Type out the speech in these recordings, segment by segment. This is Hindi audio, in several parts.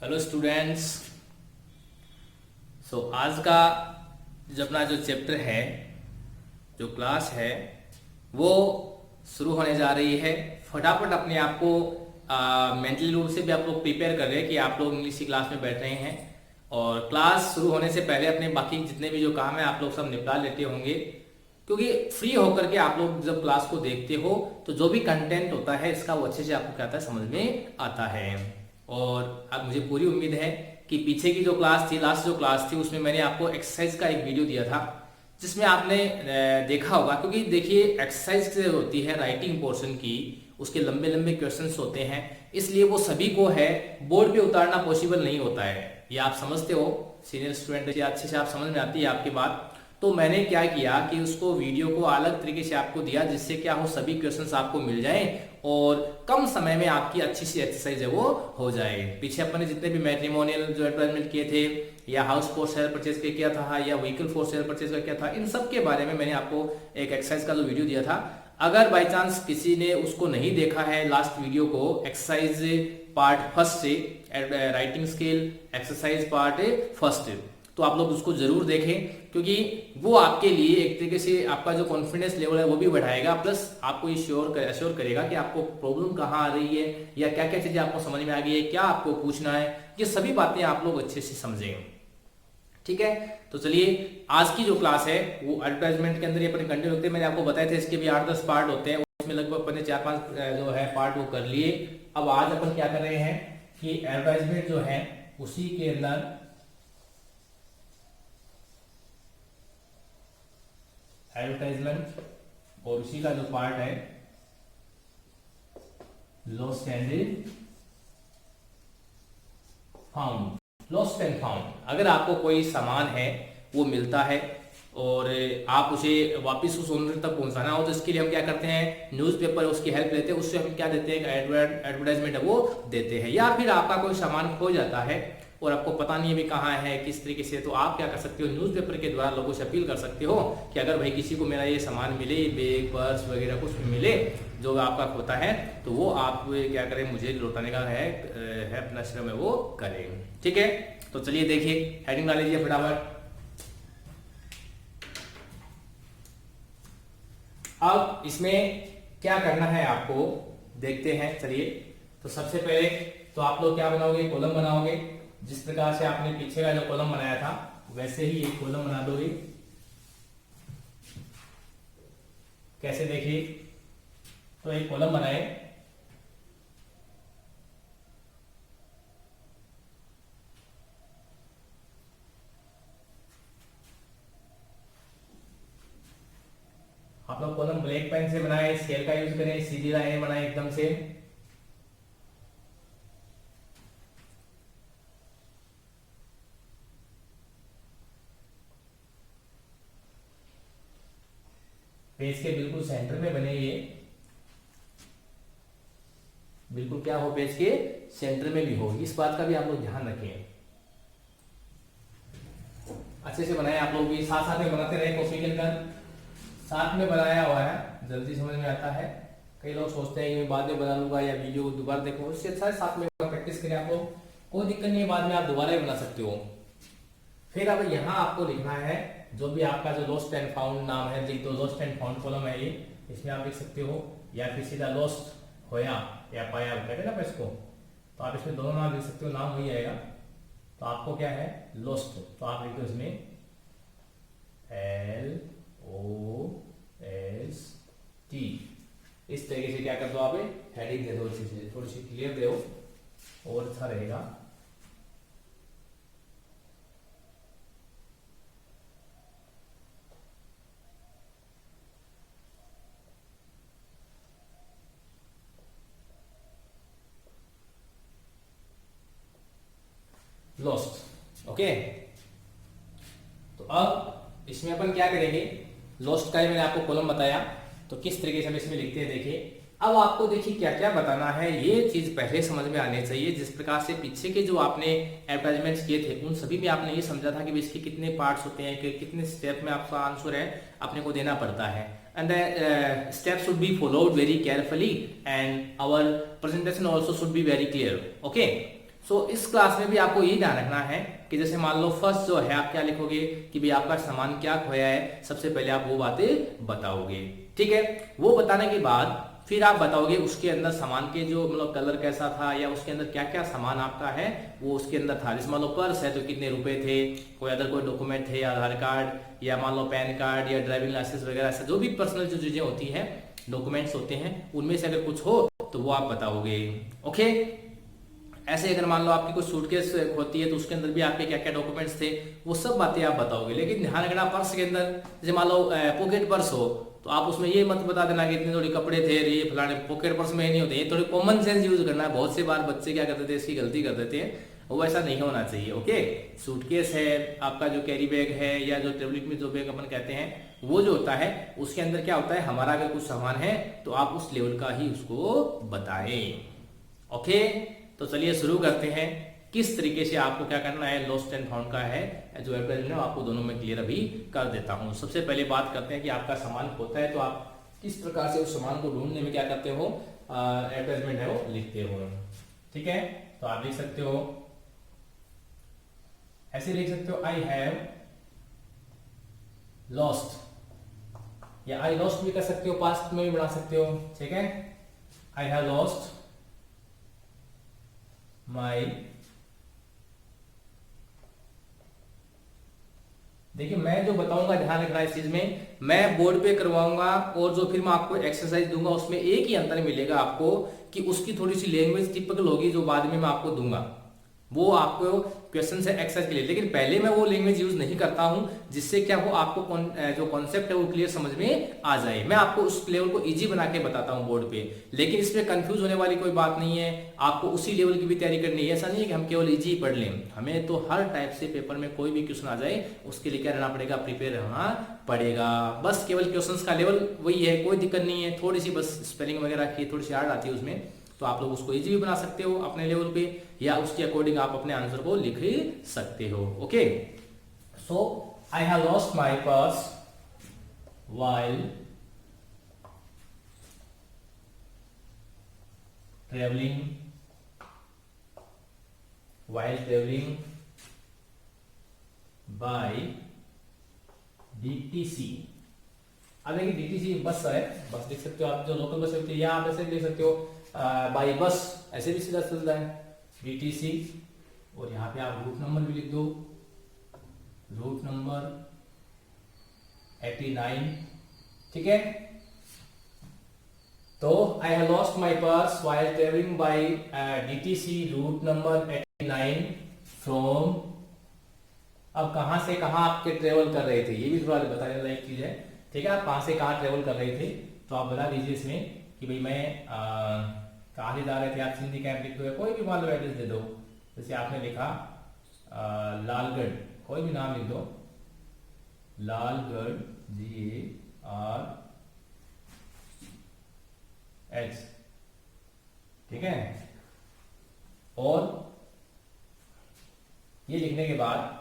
Hello students. आज का अपना जो चैप्टर है, जो क्लास है, वो शुरू होने जा रही है। फटाफट अपने आप को मेंटली रूप से भी आप लोग प्रिपेयर कर रहे हैं कि आप लोग इंग्लिश की क्लास में बैठ रहे हैं और क्लास शुरू होने से पहले अपने बाकी जितने भी जो काम है आप लोग सब निपटा लेते होंगे, क्योंकि फ्री होकर के आप लोग जब क्लास को देखते हो तो जो भी कंटेंट होता है इसका वो अच्छे से आपको क्या आता है, समझ में आता है। और अब मुझे पूरी उम्मीद है कि पीछे की जो क्लास थी, लास्ट जो क्लास थी, उसमें मैंने आपको एक्सरसाइज का एक वीडियो दिया था जिसमें आपने देखा होगा। क्योंकि देखिए एक्सरसाइज से होती है राइटिंग पोर्शन की, उसके लंबे लंबे क्वेश्चंस होते हैं, इसलिए वो सभी को है बोर्ड पे उतारना पॉसिबल नहीं होता है। ये आप समझते हो, सीनियर स्टूडेंट अच्छे से आप समझ में आती है आपकी बात। तो मैंने क्या किया कि उसको वीडियो को अलग तरीके से आपको दिया जिससे क्या हो, सभी क्वेश्चंस आपको मिल जाएं और कम समय में आपकी अच्छी सी एक्सरसाइज है वो हो जाए। पीछे अपन ने जितने भी मैट्रिमोनियल जो एडवर्टाइजमेंट किए थे, या हाउस फॉर सेल परचेज का किया था, या व्हीकल फॉर सेल परचेज का किया था, इन सब के बारे में मैंने आपको एक एक्सरसाइज का जो वीडियो दिया था। अगर बाई चांस किसी ने उसको नहीं देखा है लास्ट वीडियो को, एक्सरसाइज पार्ट फर्स्ट से writing skill exercise part first, तो आप लोग उसको जरूर देखें, क्योंकि वो आपके लिए एक तरीके से आपका जो कॉन्फिडेंस लेवल है वो भी बढ़ाएगा, प्लस आपको ये श्योर करेगा कि आपको प्रॉब्लम कहाँ आ रही है या क्या क्या चीजें आपको समझ में आ गई है, क्या आपको पूछना है, ये सभी बातें आप लोग अच्छे से समझेंगे। ठीक है, तो चलिए आज की जो क्लास है वो एडवर्टाइजमेंट के अंदर अपने कंटिन्यू होते हैं। मैंने आपको बताया था इसके भी 8-10 पार्ट होते हैं, उसमें लगभग अपने 4-5 जो है पार्ट वो कर लिए। अब आज अपन क्या कर रहे हैं कि एडवर्टाइजमेंट जो है उसी के अंदर एडवर्टाइजमेंट और उसी का जो पार्ट है lost and found. Lost and found, अगर आपको कोई सामान है वो मिलता है और आप उसे वापस उस ओनर तक पहुंचाना हो, तो इसके लिए हम क्या करते हैं, न्यूज़पेपर उसकी हेल्प लेते हैं, उससे हम क्या देते हैं, एडवर्टाइजमेंट है वो देते हैं। या फिर आपका कोई सामान खो जाता है और आपको पता नहीं अभी कहाँ है, किस तरीके से, तो आप क्या कर सकते हो, न्यूज़पेपर के द्वारा लोगों से अपील कर सकते हो कि अगर भाई किसी को मेरा ये सामान मिले, बैग पर्स वगैरह कुछ भी मिले जो आपका होता है, तो वो आप क्या करें, मुझे लौटाने का है अपना श्रम है वो करें। ठीक है, तो चलिए देखिए, हेडिंग डाल लीजिए फटाफट। अब इसमें क्या करना है आपको देखते हैं, चलिए। तो सबसे पहले तो आप लोग क्या बनाओगे, कॉलम बनाओगे। जिस प्रकार से आपने पीछे का जो कॉलम बनाया था वैसे ही एक कॉलम बना दोगे। कैसे, देखिए, तो एक कॉलम बनाए, आप लोग कॉलम ब्लैक पेन से बनाए, स्केल का यूज करें, सीधी लाइन बनाए एकदम से। पेज के बिल्कुल सेंटर में बने, ये बिल्कुल क्या हो, पेज के सेंटर में भी हो, इस बात का भी आप लोग ध्यान रखें। अच्छे से बनाए आप लोग भी, साथ साथ में बनाते रहे, कॉपी के अंदर साथ में बनाया हुआ है, जल्दी समझ में आता है। कई लोग सोचते हैं कि बाद में बना लूंगा या वीडियो को दोबारा देखो, उससे अच्छा है साथ में प्रैक्टिस करें आप लोग, कोई दिक्कत नहीं है, बाद में आप दोबारा ही बना सकते हो। फिर अब यहाँ आपको लिखना है जो भी आपका जो लॉस्ट एंड फाउंड नाम है, लिख दो, लॉस्ट एंड फाउंड कॉलम है ये, इसमें आप लिख सकते हो, या फिर सीधा लॉस्ट होया या पाया कहते ना इसको, तो आप इसमें दोनों नाम लिख सकते हो, नाम वही आएगा। तो आपको क्या है, लॉस्ट, तो आप लिख दो इसमें LOST। इस तरीके से क्या कर दो, आप हेडिंग दे दो, अच्छी से थोड़ी सी क्लियर दे और अच्छा रहेगा। Lost, okay. तो अब इसमें अपन क्या करेंगे, लॉस्ट का ही मैंने आपको कॉलम बताया, तो किस तरीके से हम इसमें लिखते हैं देखिए। अब आपको देखिए क्या क्या बताना है, ये चीज पहले समझ में आनी चाहिए। जिस प्रकार से पीछे के जो आपने एडवर्टाइजमेंट्स किए थे उन सभी में आपने ये समझा था कि इसके कितने पार्ट्स होते हैं, कि कितने स्टेप में आपका आंसर है अपने को देना पड़ता है, and the steps should be followed very carefully and our presentation also should be very clear, okay. So इस क्लास में भी आपको यही ध्यान रखना है कि जैसे मान लो फर्स्ट जो है आप क्या लिखोगे कि भाई आपका सामान क्या खोया है, सबसे पहले आप वो बातें बताओगे। ठीक है, वो बताने के बाद फिर आप बताओगे उसके अंदर सामान के जो मतलब कलर कैसा था या उसके अंदर क्या क्या सामान आपका है वो उसके अंदर था। जैसे मान लो पर्स है तो कितने रुपए थे, कोई अदर कोई डॉक्यूमेंट थे, आधार कार्ड या मान लो पैन कार्ड या ड्राइविंग लाइसेंस वगैरह ऐसे जो भी पर्सनल जो चीजें होती हैं, डॉक्यूमेंट्स होते हैं, उनमें से अगर कुछ हो तो वो आप बताओगे। ओके, ऐसे अगर मान लो आपकी कोई सूटकेस होती है तो उसके अंदर भी आपके क्या क्या डॉक्यूमेंट्स थे वो सब बातें आप बताओगे। लेकिन ध्यान रखना पर्स के अंदर जैसे मान लो पॉकेट पर्स हो तो आप उसमें ये मत बता देना कि इतने थोड़ी कपड़े थे ये फलाने, पॉकेट पर्स में नहीं होते। ये थोड़ी कॉमन सेंस यूज करना है। बहुत से बार बच्चे क्या करते थे, इसकी गलती कर देते हैं, वो ऐसा नहीं होना चाहिए। ओके, सूटकेस है आपका, जो कैरी बैग है या जो ट्रेवलिंग में जो बैग अपन कहते हैं, वो जो होता है उसके अंदर क्या होता है, हमारा अगर कुछ सामान है तो आप उस लेवल का ही उसको बताएं। ओके, तो चलिए शुरू करते हैं किस तरीके से आपको क्या करना है, लॉस्ट एंड फाउंड का है जो एडवर्टाइजमेंट है आपको दोनों में क्लियर अभी कर देता हूं। सबसे पहले बात करते हैं कि आपका सामान खोता है तो आप किस प्रकार से उस सामान को ढूंढने में क्या करते हो, एडवर्टाइजमेंट है वो लिखते हो। ठीक है, तो आप लिख सकते हो, ऐसे लिख सकते हो आई हैव लॉस्ट, या आई लॉस्ट भी कर सकते हो, पास्ट में भी बना सकते हो। ठीक है, आई हैव लॉस्ट माई, देखिए मैं जो बताऊंगा ध्यान रखना इस चीज में, मैं बोर्ड पे करवाऊंगा और जो फिर मैं आपको एक्सरसाइज दूंगा उसमें एक ही अंतर मिलेगा आपको कि उसकी थोड़ी सी लैंग्वेज टिपिकल होगी जो बाद में मैं आपको दूंगा, वो आपको क्वेश्चन से एक्सरसाइज के लिए। लेकिन पहले मैं वो लैंग्वेज यूज नहीं करता हूं जिससे क्या हो आपको जो कॉन्सेप्ट है वो क्लियर समझ में आ जाए। मैं आपको उस लेवल को इजी बना के बताता हूं बोर्ड पे, लेकिन इसमें कंफ्यूज होने वाली कोई बात नहीं है। आपको उसी लेवल की भी तैयारी करनी है। ऐसा नहीं है कि हम केवल इजी पढ़ लें, हमें तो हर टाइप से पेपर में कोई भी क्वेश्चन आ जाए उसके लिए क्या रहना पड़ेगा, प्रिपेयर रहना पड़ेगा। बस केवल क्वेश्चन का लेवल वही है, कोई दिक्कत नहीं है। थोड़ी सी बस स्पेलिंग वगैरह की थोड़ी सी हार्ड आती है उसमें, तो आप लोग उसको इजी भी बना सकते हो अपने लेवल पे, या उसके अकॉर्डिंग आप अपने आंसर को लिख सकते हो। Okay, so I have lost my purse while travelling by DTC. अब देखिए डीटीसी बस है, बस लिख सकते हो आप, जो लोकल बस होती है, या आप ऐसे लिख सकते हो बाई बस, ऐसे भी सीधा चलता है डीटीसी। और यहाँ पे आप रूट नंबर भी लिख दो, रूट नंबर 89। ठीक है, तो I have lost my purse while travelling by DTC route number 89 from, अब कहां से कहां आपके ट्रेवल कर रहे थे ये भी थोड़ा बताने लायक चीज है। ठीक है, आप कहां से कहां ट्रेवल कर रहे थे तो आप बता दीजिए इसमें कि भाई मैं कहां से जा रहे थे। आप सिंधी कैंप लिख दो या कोई भी मान लो एड्रेस दे दो, जैसे आपने लिखा लालगढ़, कोई भी नाम लिख दो, लालगढ़ GARH। ठीक है, और ये लिखने के बाद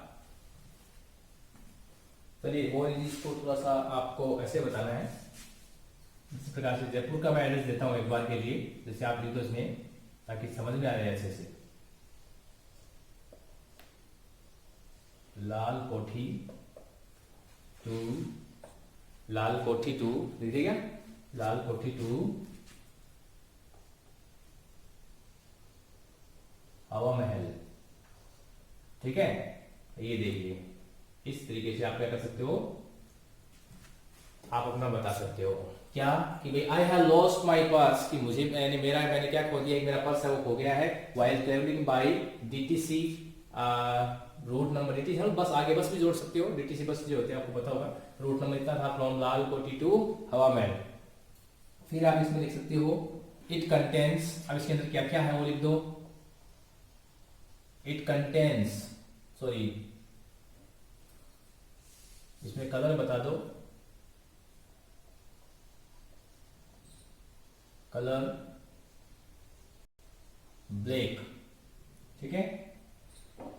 चलिए वो इसको थोड़ा सा आपको ऐसे बताना है। इस प्रकार से जयपुर का मैं एड्रेस देता हूं एक बार के लिए, जैसे आप लिख दो इसमें ताकि समझ में आ जाए ऐसे से। लाल कोठी टू देखिएगा, लाल कोठी टू हवा महल। ठीक है, ये देखिए इस तरीके से आप क्या कर सकते हो, आप अपना बता सकते हो क्या कि भाई आई हैव लॉस्ट माय पर्स, कि मुझे मैंने क्या खो दिया, मेरा पर्स है वो खो गया है while travelling by DTC route number 80। बस आगे बस भी जोड़ सकते हो, डीटीसी बस जो होते हैं आपको पता होगा, रूट नंबर इतना था फ्रॉम लाल कोठी टू हवा महल। फिर आप इसमें लिख सकते हो इट कंटेन्स, अब इसके अंदर क्या क्या है वो लिख दो, इट कंटेन्स, सॉरी इसमें कलर बता दो, कलर ब्लैक। ठीक है,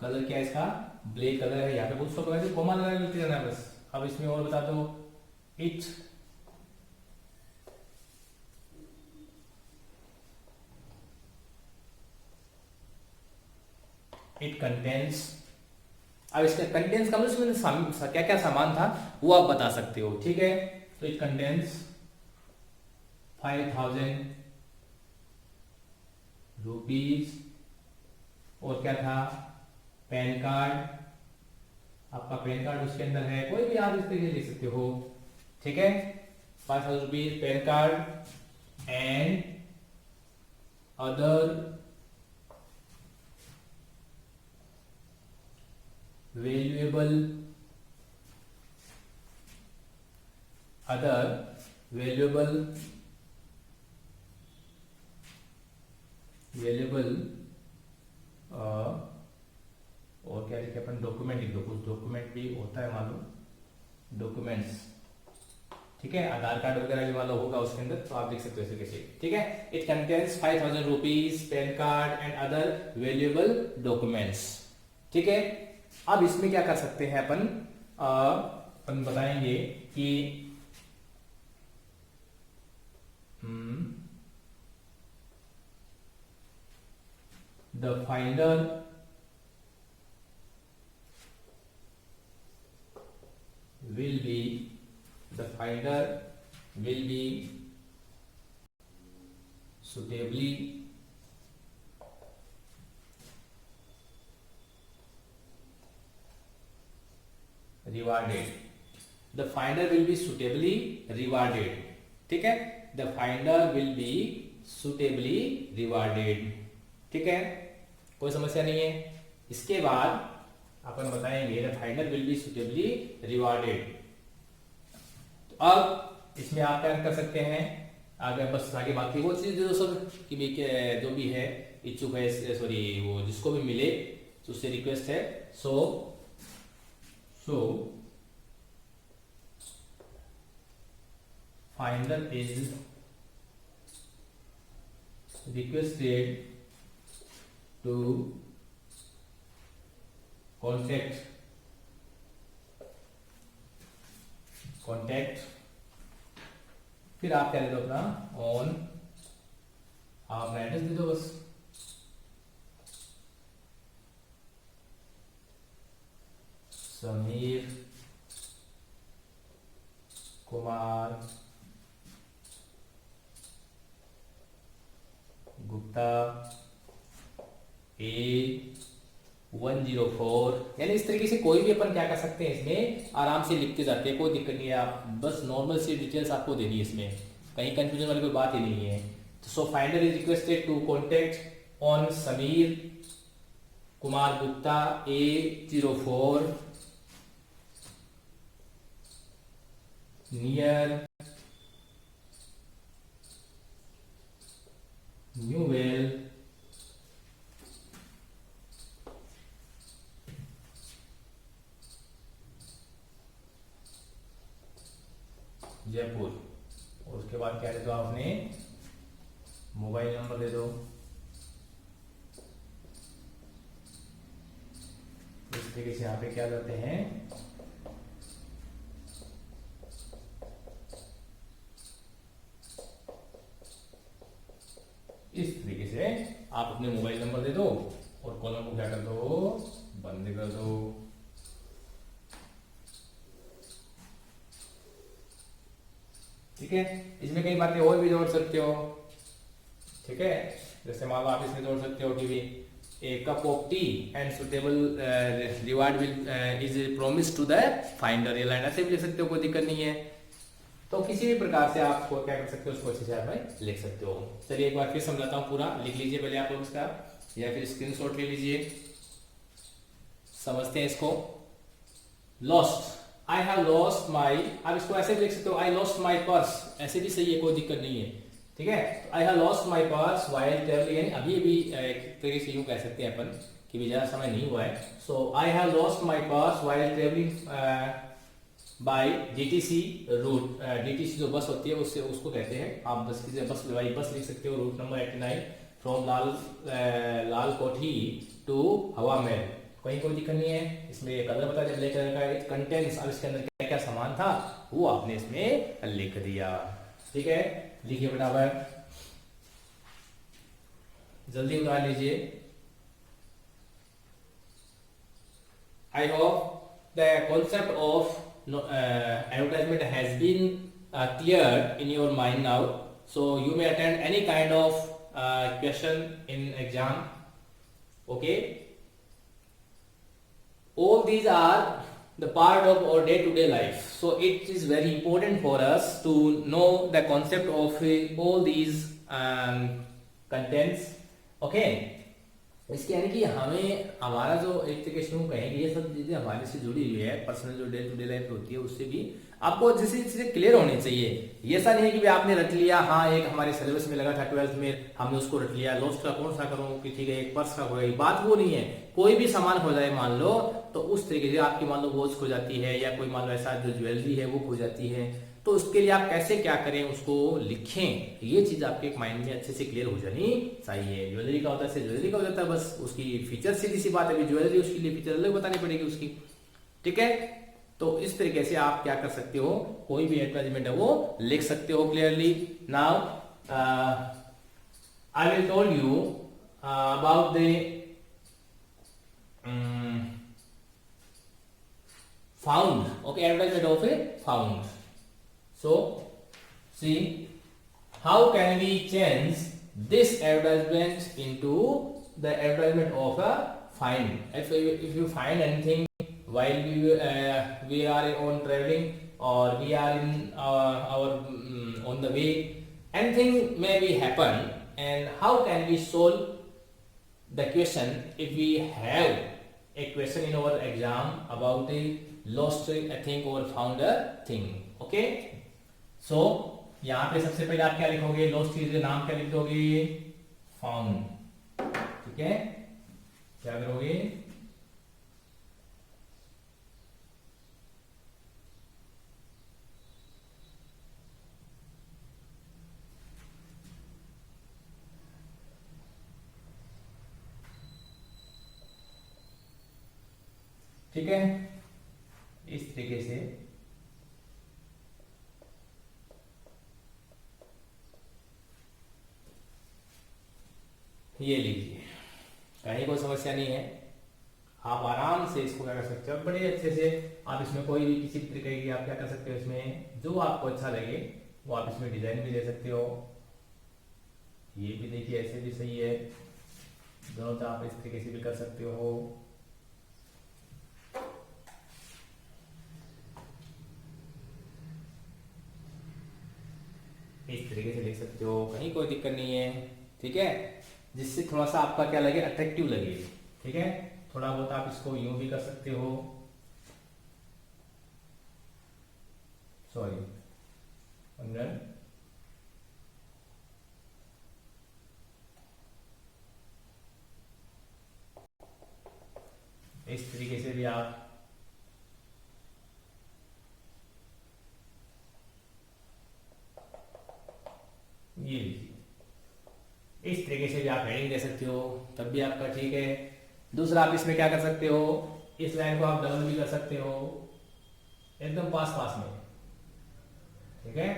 कलर क्या है इसका, ब्लैक कलर है। यहाँ पे कुछ तो वैसे कोमा लगा लेते रहना है बस। अब इसमें और बता दो इट इट कंटेन्स, अब इसका कंटेन्स का मतलब क्या क्या सामान था वो आप बता सकते हो, ठीक है। तो इट कंटेन्स 5,000 रुपीज, और क्या था, पैन कार्ड, आपका पैन कार्ड उसके अंदर है, कोई भी आप इस तरीके लिख सकते हो, ठीक है। 5,000 rupees, pan card and other valuable other valuable और क्या लिखे अपन, डॉक्यूमेंट लिख दो, कुछ डॉक्यूमेंट भी होता है मालूम, डॉक्यूमेंट्स, ठीक है, आधार कार्ड वगैरह भी वाला होगा उसके अंदर, तो आप लिख सकते हो इसे कैसे, ठीक है। It contains 5,000 rupees, pan card and other valuable documents, ठीक है। अब इसमें क्या कर सकते हैं अपन बताएंगे कि the finder will be suitably rewarded, the finder will be suitably rewarded, ठीक है। the finder will be suitably rewarded, ठीक है, कोई समस्या नहीं है। इसके बाद अपन बताएंगे the finder will be suitably rewarded। तो अब इसमें आप क्या कर सकते हैं, आगे बस आगे बाकी वो चीज जो सब कि भी जो भी है इच्छुक है, सॉरी वो जिसको भी मिले तो उससे रिक्वेस्ट है, सो finder is requested to contact फिर आप क्या दे दो अपना ऑन, आप अपना एड्रेस दे दो बस, समीर कुमार गुप्ता A104, यानी इस तरीके से कोई भी अपन क्या कर सकते हैं, इसमें आराम से लिखते जाते हैं, कोई दिक्कत नहीं है। आप बस नॉर्मल सी डिटेल्स आपको देनी है, इसमें कहीं कंफ्यूजन वाली कोई बात ही नहीं है। तो so finder is requested to contact on Sameer Kumar Gupta A04 near new well Jaipur, और उसके बाद क्या दे दो, आपने मोबाइल नंबर दे दो, इस तरीके से यहाँ पे क्या करते हैं, इस तरीके से आप अपने मोबाइल नंबर दे दो और कॉलम को क्या कर दो, बंद कर दो, ठीक है। इसमें कई बातें और भी जोड़ सकते हो, ठीक है, जैसे मान लो आप इसमें जोड़ सकते हो कि भी a cup of tea and suitable reward will is promise to the finder, ये लाइन ऐसे भी लिख सकते हो, कोई दिक्कत नहीं है। तो किसी भी प्रकार से आप क्या कर सकते हो, उसको अच्छे से आप लिख सकते हो। चलिए एक बार फिर समझाता हूँ, पूरा लिख लीजिए पहले आप लोग इसका, या फिर स्क्रीनशॉट ले लीजिए, समझते हैं इसको। लॉस्ट, आई हैव लॉस्ट माई, आप इसको ऐसे भी लिख सकते हो, आई लॉस्ट माई पर्स, ऐसे भी सही है, कोई दिक्कत नहीं है, ठीक है। आई have lost my purse while travelling, यानी अभी भी एक तरीके से यूं कह सकते हैं अपन कि भी ज्यादा समय नहीं हुआ है। So I have lost my purse while travelling by DTC route, DTC जो बस होती है उससे उसको कहते हैं, आप बस की बस बस लिख सकते हो, रूट नंबर 89 फ्रॉम लाल कोठी टू हवा महल, कोई दिक्कत नहीं है। इसमें एक कलर बता दिया ब्लैक कलर का, इट कंटेन्स, अब इसके अंदर क्या क्या सामान था वो आपने इसमें लिख दिया, ठीक है। लिखिए फटाफट, जल्दी उतार लीजिए। I hope the concept of advertisement has been clear in your mind now. So you may attend any kind of question in exam. Okay. All these are the part of our day-to-day life. So it is very important for us to know the concept of all these contents. Okay. इसके यानी कि हमें हमारा जो एक तरीके से कहेंगे ये सब चीज़ें हमारे से जुड़ी हुई है, पर्सनल जो डे टू डे लाइफ होती है उससे भी आपको जैसे चीज़ें क्लियर होनी चाहिए। ये ऐसा नहीं है कि भी आपने रट लिया, हाँ एक हमारे सिलेबस में लगा था 12th में हमने उसको रट लिया, लॉस्ट का कौन सा करूँ कि ठीक है एक पर्स का हो गई, बात वो नहीं है। कोई भी सामान हो जाए मान लो तो उस तरीके से आपकी मान लो वॉच खो जाती है या कोई मान लो ऐसा जो ज्वेलरी है वो खो जाती है, तो उसके लिए आप कैसे क्या करें उसको लिखें, ये चीज आपके माइंड में अच्छे से क्लियर हो जानी चाहिए। ज्वेलरी का होता है ज्वेलरी का हो जाता है, बस उसकी फीचर सीधी सी बात है, अभी ज्वेलरी उसके लिए फीचर अलग बतानी पड़ेगी उसकी, ठीक है। तो इस तरीके से आप क्या कर सकते हो, कोई भी एडवर्टाइजमेंट है वो लिख सकते हो clearly. Now I will told you about the found, okay, advertisement of a found. So see how can we change this advertisement into the advertisement of a find. If you find anything while we are on traveling or we are in our on the way, anything may be happen, and how can we solve the question if we have a question in our exam about the lost a thing or found a thing. Okay, so यहाँ पे सबसे पहले आप क्या लिखोगे, lost चीज के नाम क्या लिख दोगे, found, ठीक है। क्या करोगे, ठीक है, इस तरीके से ये लीजिए, कहीं कोई समस्या नहीं है, आप आराम से इसको क्या कर सकते हो, बड़े अच्छे से आप इसमें कोई भी किसी तरीके की आप क्या कर सकते हो, इसमें जो आपको अच्छा लगे वो आप इसमें डिजाइन भी दे सकते हो। ये भी देखिए ऐसे भी सही है, दोनों तो आप इस तरीके से भी कर सकते हो। इस तरीके से लिख सकते हो, कहीं कोई दिक्कत नहीं है, ठीक है, जिससे थोड़ा सा आपका क्या लगे, अट्रैक्टिव लगे, ठीक है। थोड़ा बहुत आप इसको यूं भी कर सकते हो, सॉरी अंदर इस तरीके से भी आप ये लीजिए, इस तरीके से भी आप हेडिंग दे सकते हो, तब भी आपका ठीक है। दूसरा आप इसमें क्या कर सकते हो, इस लाइन को आप डबल भी कर सकते हो, एकदम पास पास में, ठीक है।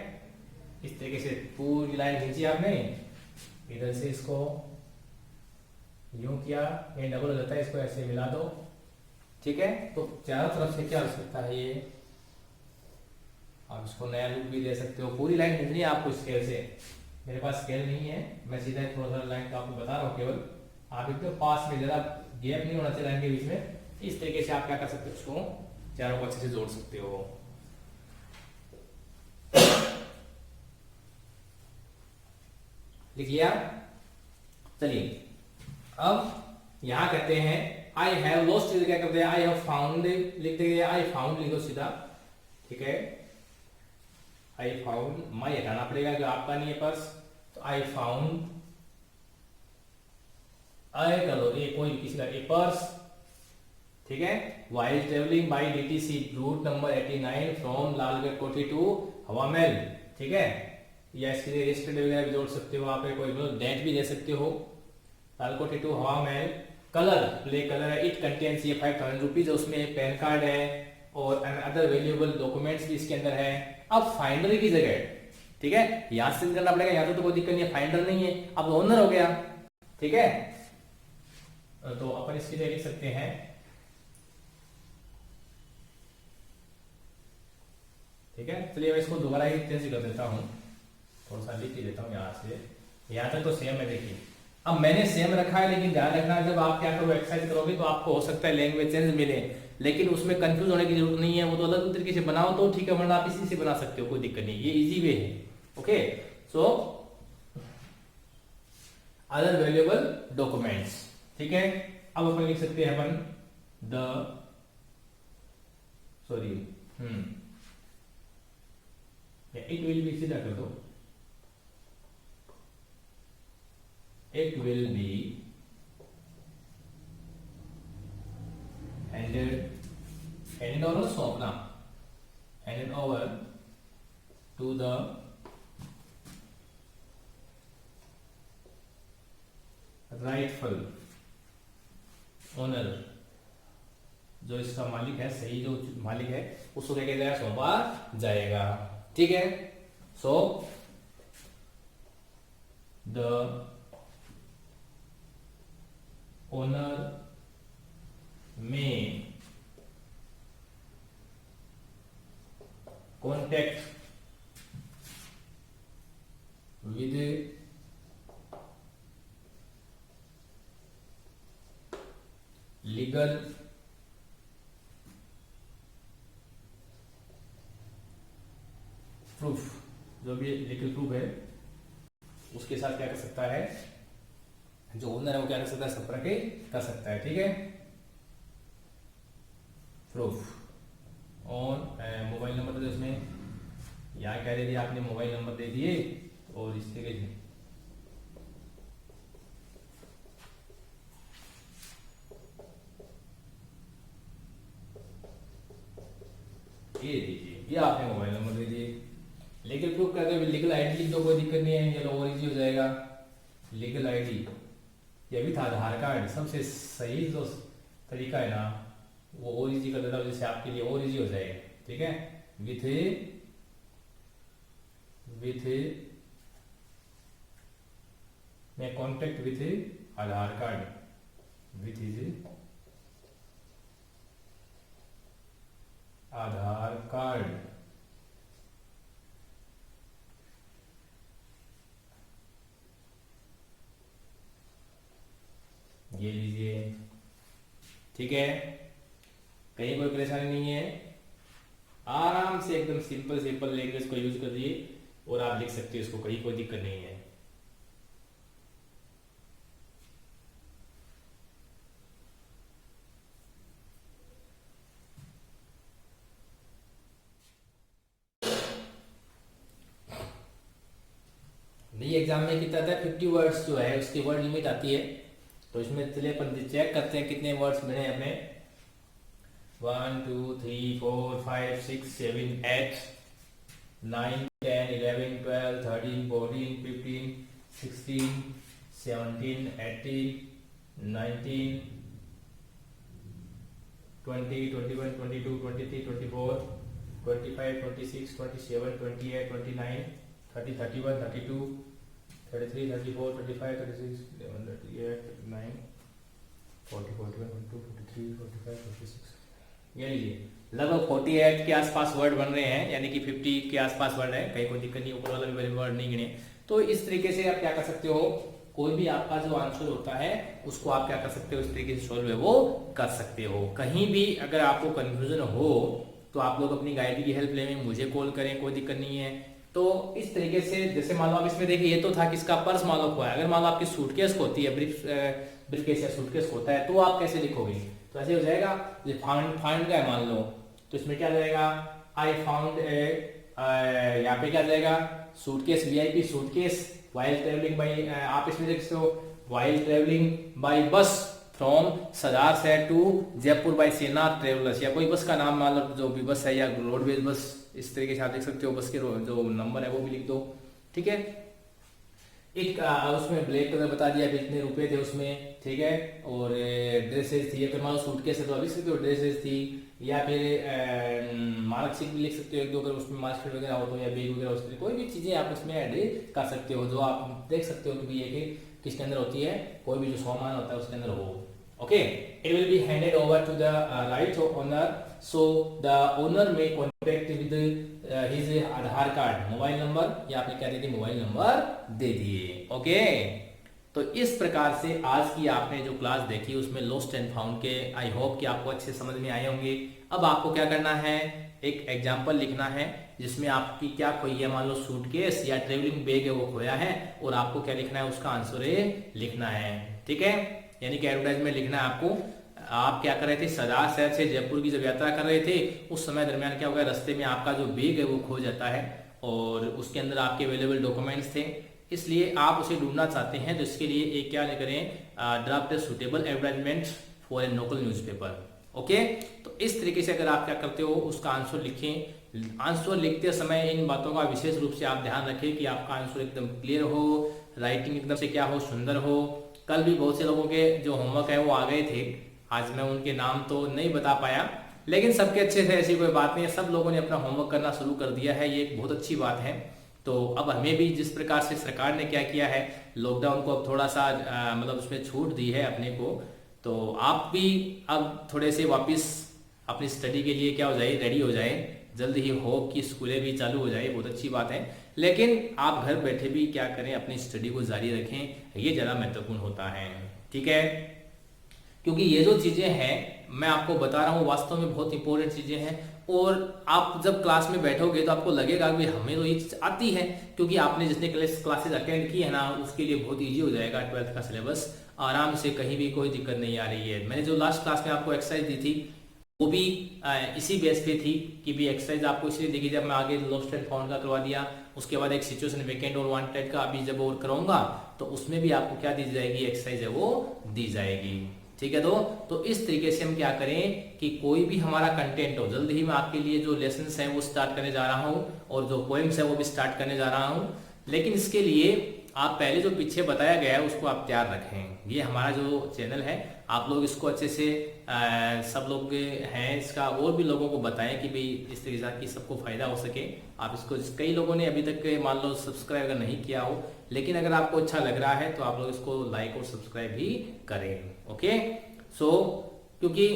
इस तरीके से पूरी लाइन खींची आपने, इधर से इसको यूं किया, ये डबल हो जाता है, इसको ऐसे मिला दो, ठीक है। तो चारों तरफ से क्या हो सकता है, ये आप इसको नया लुक भी दे सकते हो। पूरी लाइन खींचनी है आपको स्केल से, मेरे पास स्केल नहीं है, मैं सीधा थोड़ा सा लाइन का आपको बता रहा हूँ केवल, आप एकदम पास में, ज़्यादा गैप नहीं होना चाहिए लाइन के बीच में। इस तरीके से आप क्या कर सकते हो, उसको चारों को अच्छे से जोड़ सकते हो। लिख लिया, चलिए अब यहां कहते हैं आई हैव लॉस्ट, क्या करते हैं, आई हैव फाउंड लिख देंगे, आई फाउंड लिखो सीधा, ठीक है। आई फाउंड, माई हटाना पड़ेगा जो आपका नहीं है पर्स, तो आई फाउंड, आई कर लो, ये कोई किसी का, ए पर्स, ठीक है, while travelling by DTC route number 89 from Lalgarh Kothi to हवा महल, ठीक है। या इसके लिए रजिस्टर्ड वगैरह भी जोड़ सकते हो, आप कोई डेट भी दे सकते हो, लालकोठी टू हवा महल। कलर, ब्लैक कलर है, इट कंटेन्स, ये 5000 रुपीज, उसमें पैन कार्ड है और अदर वैल्यूएबल डॉक्यूमेंट्स भी इसके अंदर है। अब फाइंडर की जगह, ठीक है, यहां से करना पड़ेगा, यहाँ तो कोई दिक्कत नहीं है, फाइंडर नहीं है, अब ओनर हो गया, ठीक है। तो अपन इसके लिए लिख सकते हैं ठीक है, चलिए मैं इसको दोबारा ही तेजी कर देता हूँ, थोड़ा सा लिख ही देता हूँ यहाँ से। यहाँ तक तो सेम है, देखिए अब मैंने सेम रखा है, लेकिन ध्यान रखना जब आप क्या करो एक्सरसाइज करोगे तो आपको हो सकता है लैंग्वेज चेंज मिले, लेकिन उसमें कंफ्यूज होने की जरूरत नहीं है, वो तो अलग तरीके से बनाओ तो ठीक है, वरना आप इसी से बना सकते हो, कोई दिक्कत नहीं, ये इजी वे है। Okay, so other valuable documents, ठीक है। अब अपन लिख सकते हैं upon the sorry it will be, सीधा कर दो, it will be handed over सौंपना, handed over to the rightful owner, जो इसका मालिक है, सही जो मालिक है उसको क्या किया जाएगा, सौंपा जाएगा, ठीक है। सो द ओनर में कॉन्टेक्ट विद लीगल प्रूफ, जो भी लीगल प्रूफ है उसके साथ क्या कर सकता है, जो ओनर है वो क्या कर सकता है, संपर्क कर सकता है, ठीक है। प्रूफ और मोबाइल नंबर तो इसमें यहाँ क्या दे दिया आपने, मोबाइल नंबर दे दिए, और इस तरीके से ये दीजिए, ये आपने मोबाइल नंबर दे दिए। लीगल प्रूफ करते हुए लीगल आईडी लिख दो, कोई दिक्कत नहीं है, ये और इजी हो जाएगा। लीगल आईडी ये भी था, आधार कार्ड सबसे सही जो तरीका है ना, वो और इजी कर देता हूँ, जैसे आपके लिए और इजी हो जाएगा, ठीक है। विथ मैं contact with Aadhaar card, with is Aadhaar card, ये लीजिए, ठीक है। कहीं कोई परेशानी नहीं है, आराम से एकदम सिंपल लैंग्वेज को यूज करिए और आप लिख सकते हो इसको, कहीं कोई दिक्कत नहीं है। नहीं, एग्जाम में कितना था, 50 वर्ड्स जो है उसकी वर्ड लिमिट आती है, तो इसमें चलिए अपन चेक करते हैं कितने वर्ड्स मिले हमें। 1 2 3 4 5 6 7 8 9 10 11 12 13 14 15 16 17 18 19 20 21 22 23 24 25 26 27 28 29 30 31 32 33 34 35 36 11 38 39 40 41 42 43 45 46, ये लीजिए लगभग 48 के आसपास वर्ड बन रहे हैं, यानी कि 50 के आसपास वर्ड है, कहीं कोई दिक्कत नहीं, ऊपर वाला भी वर्ड नहीं गिने। तो इस तरीके से आप क्या कर सकते हो, कोई भी आपका जो आंसर होता है उसको आप क्या कर सकते हो, इस तरीके से सोल्व है वो कर सकते हो। कहीं भी अगर आपको कंफ्यूजन हो तो आप लोग अपनी गाइड की हेल्प लें, मुझे कॉल करें, कोई दिक्कत नहीं है। तो इस तरीके से, जैसे मान लो आप इसमें देखिए, ये तो था किसका, पर्स मान लो हुआ है, अगर मान लो आपकी सूटकेस होती है, ब्रीफकेस या सूटकेस होता है, तो आप कैसे लिखोगे, तो ऐसे हो जाएगा, ये फाउंड का है मान लो, तो इसमें क्या जाएगा, आई फाउंड यहाँ पे क्या जाएगा, suitcase, VIP suitcase while travelling by, आप इसमें देख सकते हो while travelling by bus from Sadar से टू जयपुर बाई सेनाथ ट्रेवलर्स, या कोई बस का नाम मान लो जो भी बस है, या रोडवेज बस, इस तरीके से आप देख सकते हो, बस के जो नंबर है वो भी लिख दो, ठीक है। एक उसमें ब्लैक कलर बता दिया कितने रुपए थे उसमें, ठीक है। और ड्रेसेस थी, अगर मान लो सूटकेस है तो अभी सकते हो ड्रेसेस थी, या फिर मार्कशीट भी लिख सकते हो एक दो, अगर उसमें मार्कशीट वगैरह हो तो, या बैग वगैरह हो, कोई भी चीजें आप उसमें ऐड कर सकते हो, जो आप देख सकते हो कि ये किसके अंदर होती है, कोई भी जो सामान होता है उसके अंदर हो। Okay, it will be handed over to the right owner. So the owner may contact with his Aadhaar card, mobile number, या आपने क्या दे दिया, मोबाइल नंबर दे दिए. ओके, तो इस प्रकार से आज की आपने जो क्लास देखी उसमें लॉस्ट एंड फाउंड के आई होप कि आपको अच्छे समझ में आए होंगे. अब आपको क्या करना है, एक एग्जाम्पल लिखना है जिसमें आपकी क्या खोई है, मान लो सूटकेस या ट्रेवलिंग बैग है वो खोया है, और आपको क्या लिखना है, उसका आंसर लिखना है. ठीक है, यानी कि एडवर्टाइजमेंट लिखना है आपको. आप क्या कर रहे थे, सजा शहर से जयपुर की जब यात्रा कर रहे थे उस समय दरमियान क्या होगा, रास्ते में आपका जो बैग है वो खो जाता है और उसके अंदर आपके अवेलेबल डॉक्यूमेंट्स थे, इसलिए आप उसे ढूंढना चाहते हैं. तो इसके लिए एक क्या करें, draft suitable advertisement for a local newspaper. Okay, तो इस तरीके से अगर आप क्या करते हो, उसका आंसर लिखें. आंसर लिखते समय इन बातों का विशेष रूप से आप ध्यान रखें कि आपका आंसर एकदम क्लियर हो, राइटिंग एकदम से क्या हो, सुंदर हो. कल भी बहुत से लोगों के जो होमवर्क है वो आ गए थे, आज मैं उनके नाम तो नहीं बता पाया, लेकिन सबके अच्छे थे, ऐसी कोई बात नहीं है. सब लोगों ने अपना होमवर्क करना शुरू कर दिया है, ये एक बहुत अच्छी बात है. तो अब हमें भी जिस प्रकार से सरकार ने क्या किया है, लॉकडाउन को अब थोड़ा सा मतलब उसमें छूट दी है अपने को, तो आप भी अब थोड़े से वापस अपनी स्टडी के लिए क्या हो जाए, रेडी हो जाए. जल्द ही होप कि स्कूलें भी चालू हो जाए, बहुत अच्छी बात है. लेकिन आप घर बैठे भी क्या करें, अपनी स्टडी को जारी रखें, ये ज़्यादा महत्वपूर्ण होता है. ठीक है, क्योंकि ये जो चीज़ें हैं मैं आपको बता रहा हूँ वास्तव में बहुत इंपॉर्टेंट चीज़ें हैं. और आप जब क्लास में बैठोगे तो आपको लगेगा कि हमें तो ये चीज़ आती है, क्योंकि आपने जितने क्लासेस अटेंड की है ना, उसके लिए बहुत ईजी हो जाएगा. 12th का सिलेबस आराम से, कहीं भी कोई दिक्कत नहीं आ रही है. मैंने जो लास्ट क्लास में आपको एक्सरसाइज दी थी वो भी इसी बेस पे थी कि भी एक्सरसाइज आपको इसलिए देखी, जब मैं आगे लॉस्ट एंड फाउंड का करवा दिया, उसके बाद एक सिचुएशन वेकेंट और वांटेड का अभी जब और कराऊंगा तो उसमें भी आपको क्या दी जाएगी, एक्सरसाइज है वो दी जाएगी. ठीक है, तो इस तरीके से हम क्या करें कि कोई भी हमारा कंटेंट हो, जल्द ही मैं आपके लिए जो लेसन्स हैं वो स्टार्ट करने जा रहा हूँ और जो पोएम्स है वो भी स्टार्ट करने जा रहा हूँ. लेकिन इसके लिए आप पहले जो पीछे बताया गया है उसको आप तैयार रखें. ये हमारा जो चैनल है, आप लोग इसको अच्छे से सब लोग हैं इसका और भी लोगों को बताएं कि भाई इस तरीके से कि सबको फायदा हो सके. आप इसको, कई लोगों ने अभी तक मान लो सब्सक्राइब अगर नहीं किया हो, लेकिन अगर आपको अच्छा लग रहा है तो आप लोग इसको लाइक और सब्सक्राइब भी करें. ओके, सो क्योंकि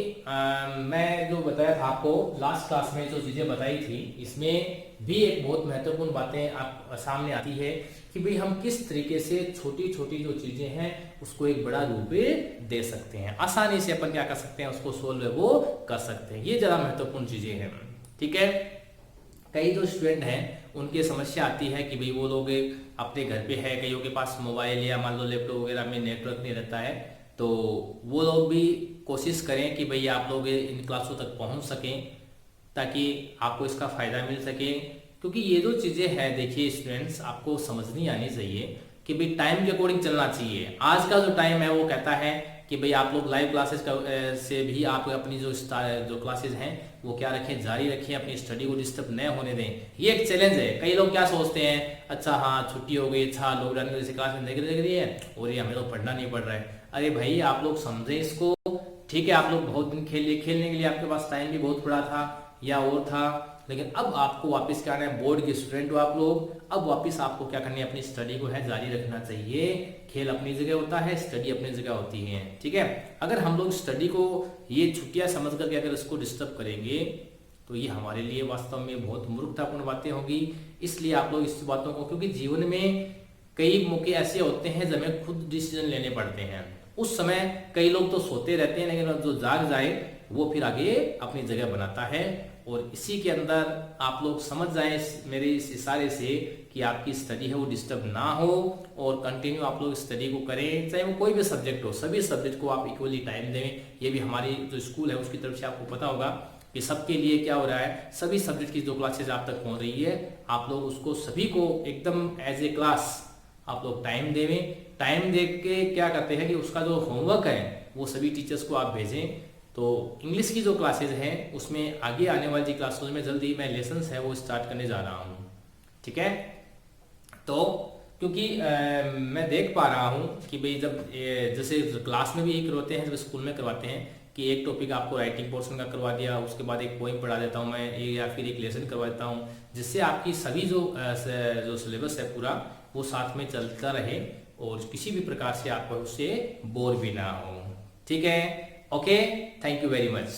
मैं जो बताया था आपको लास्ट क्लास में जो चीज़ें बताई थी, इसमें भी एक बहुत महत्वपूर्ण बातें आप सामने आती है कि भाई हम किस तरीके से छोटी छोटी जो चीज़ें हैं उसको एक बड़ा रूप दे सकते हैं, आसानी से अपन क्या कर सकते हैं, उसको सोल्व वो कर सकते हैं. ये ज़्यादा महत्वपूर्ण चीज़ें हैं. ठीक है, कई जो स्टूडेंट हैं उनकी समस्या आती है कि भाई वो लोग अपने घर पे है, कईयों के पास मोबाइल या मान लो लैपटॉप वगैरह में नेटवर्क नहीं रहता है, तो वो लोग भी कोशिश करें कि भाई आप लोग इन क्लासों तक पहुंच सकें ताकि आपको इसका फ़ायदा मिल सके. क्योंकि ये जो चीज़ें हैं, देखिए स्टूडेंट्स, आपको समझनी आनी चाहिए कि भाई टाइम के अकॉर्डिंग चलना चाहिए. आज का जो टाइम है वो कहता है कि भाई आप लोग लाइव क्लासेस से भी आप अपनी जो क्लासेस हैं वो क्या रखें, जारी रखें, अपनी स्टडी को डिस्टर्ब न होने दें. ये एक चैलेंज है. कई लोग क्या सोचते हैं, अच्छा हाँ छुट्टी हो गई, अच्छा लॉकडाउन की वजह से क्लास देख रही है और ये हमें तो पढ़ना नहीं पड़ रहा है. अरे भाई आप लोग समझें इसको. ठीक है, आप लोग बहुत दिन खेलने के लिए आपके पास टाइम भी बहुत पड़ा था या और था, लेकिन अब आपको वापस क्या करना है, बोर्ड के स्टूडेंट हो आप लोग, अब वापस आपको क्या करनी है, अपनी स्टडी को है जारी रखना चाहिए. खेल अपनी जगह होता है, स्टडी अपनी जगह होती है. ठीक है, अगर हम लोग स्टडी को ये छुट्टियां समझ करके अगर इसको डिस्टर्ब करेंगे तो ये हमारे लिए वास्तव में बहुत मूर्खतापूर्ण बातें होगी. इसलिए आप लोग इस बातों को, क्योंकि जीवन में कई मौके ऐसे होते हैं जब हमें खुद डिसीजन लेने पड़ते हैं, उस समय कई लोग तो सोते रहते हैं, लेकिन जो जाग जाए वो फिर आगे अपनी जगह बनाता है. और इसी के अंदर आप लोग समझ जाएं मेरे इस इशारे से कि आपकी स्टडी है वो डिस्टर्ब ना हो और कंटिन्यू आप लोग स्टडी को करें, चाहे वो कोई भी सब्जेक्ट हो, सभी सब्जेक्ट को आप इक्वली टाइम दें. ये भी हमारी जो स्कूल है उसकी तरफ से आपको पता होगा कि सबके लिए क्या हो रहा है, सभी सब्जेक्ट की जो क्लासेज आप तक पहुंच रही है, आप लोग उसको सभी को एकदम एज ए क्लास आप लोग टाइम देवें. टाइम दे के क्या करते हैं कि उसका जो होमवर्क है वो सभी टीचर्स को आप भेजें. तो इंग्लिश की जो क्लासेज हैं उसमें आगे आने वाली क्लासेस में जल्दी मैं लेसन्स है वो स्टार्ट करने जा रहा हूँ. ठीक है, तो क्योंकि मैं देख पा रहा हूँ कि भाई जब जैसे क्लास में भी यही करवाते हैं, जब स्कूल में करवाते हैं कि एक टॉपिक आपको राइटिंग पोर्शन का करवा दिया, उसके बाद एक पोइम पढ़ा देता हूँ मैं, या फिर एक लेसन करवा देता हूँ, जिससे आपकी सभी जो सिलेबस है पूरा वो साथ में चलता रहे और किसी भी प्रकार से आपको उससे बोर भी ना हो. ठीक है, okay, thank you very much.